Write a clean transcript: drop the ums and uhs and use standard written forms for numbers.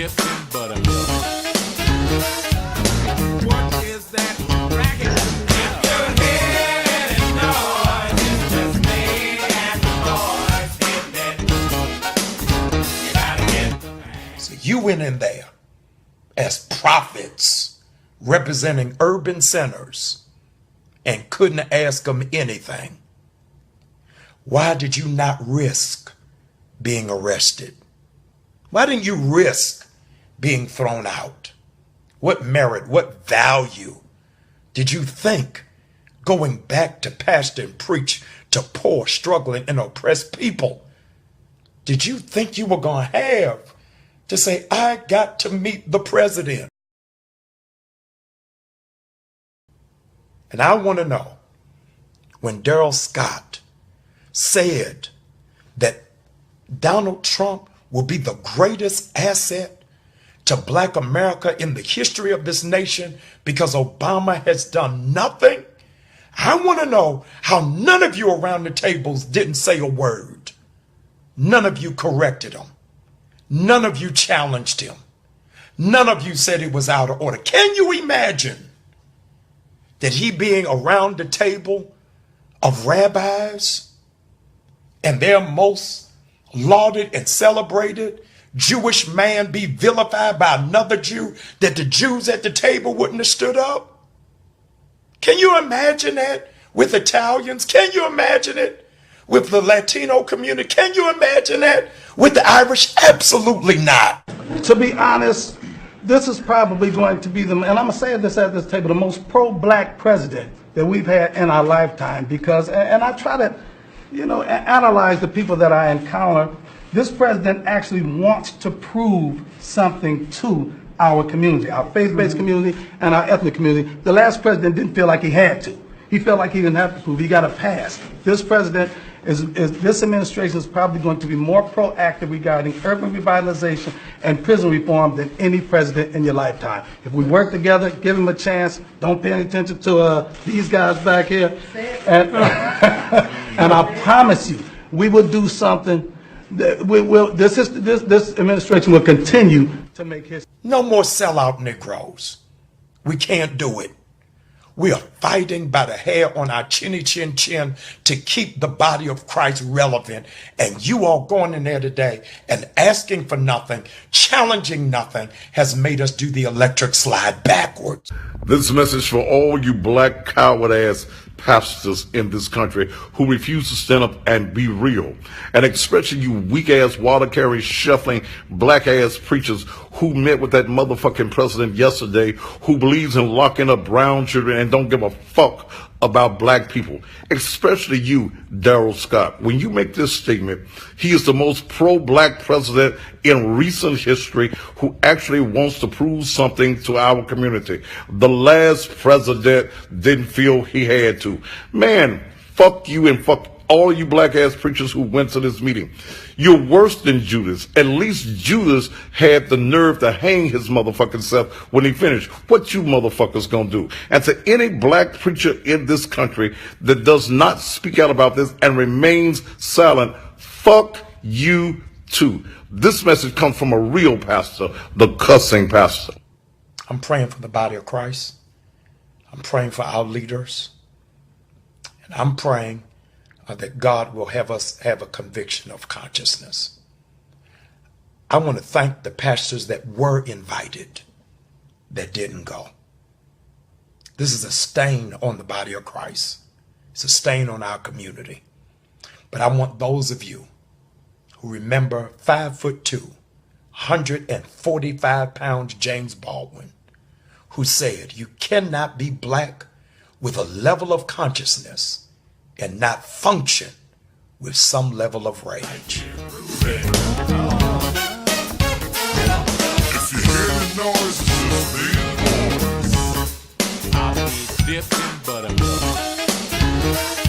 dipping buttermilk. What is that racket? If your head is noise, it's just me and the boys in that. You gotta get the bag. So you went in there as prophets representing urban centers and couldn't ask them anything. Why did you not risk being arrested? Why didn't you risk being thrown out? What merit, what value did you think going back to pastor and preach to poor, struggling, and oppressed people did you think you were going to have to say, I got to meet the president? And I want to know, when Darrell Scott said that Donald Trump will be the greatest asset to Black America in the history of this nation because Obama has done nothing, I want to know how none of you around the tables didn't say a word. None of you corrected him. None of you challenged him. None of you said it was out of order. Can you imagine that he being around the table of rabbis and their most lauded and celebrated Jewish man be vilified by another Jew, that the Jews at the table wouldn't have stood up? Can you imagine that with Italians? Can you imagine it with the Latino community? Can you imagine that with the Irish? Absolutely not. To be honest, this is probably going to be and I'm going to say this at this table, the most pro-Black president that we've had in our lifetime, because, and I try to, analyze the people that I encounter. This president actually wants to prove something to our community, our faith-based community and our ethnic community. The last president didn't feel like he had to. He felt like he didn't have to prove. He got a pass. This president this administration is probably going to be more proactive regarding urban revitalization and prison reform than any president in your lifetime. If we work together, give him a chance, don't pay any attention to these guys back here, and, and I promise you, we will do something. This administration will continue to make history. No more sellout Negroes. We can't do it. We are fighting by the hair on our chinny chin chin to keep the body of Christ relevant. And you all going in there today and asking for nothing, challenging nothing, has made us do the electric slide backwards. This message for all you black coward ass pastors in this country who refuse to stand up and be real, and especially you weak ass water carrying shuffling black ass preachers who met with that motherfucking president yesterday, who believes in locking up brown children and don't give a fuck about black people, especially you, Darrell Scott. When you make this statement, he is the most pro-black president in recent history who actually wants to prove something to our community. The last president didn't feel he had to. Man, fuck you and fuck all you black ass preachers who went to this meeting. You're worse than Judas. At least Judas had the nerve to hang his motherfucking self when he finished. What you motherfuckers gonna do? And to any black preacher in this country that does not speak out about this and remains silent, fuck you too. This message comes from a real pastor, the cussing pastor. I'm praying for the body of Christ. I'm praying for our leaders. And I'm praying that God will have us have a conviction of consciousness. I want to thank the pastors that were invited that didn't go. This is a stain on the body of Christ. It's a stain on our community. But I want those of you who remember 5'2", 145 pounds James Baldwin, who said, you cannot be black with a level of consciousness and not function with some level of rage. If you hear the noise, it's just me. I'll be dipping buttermilk.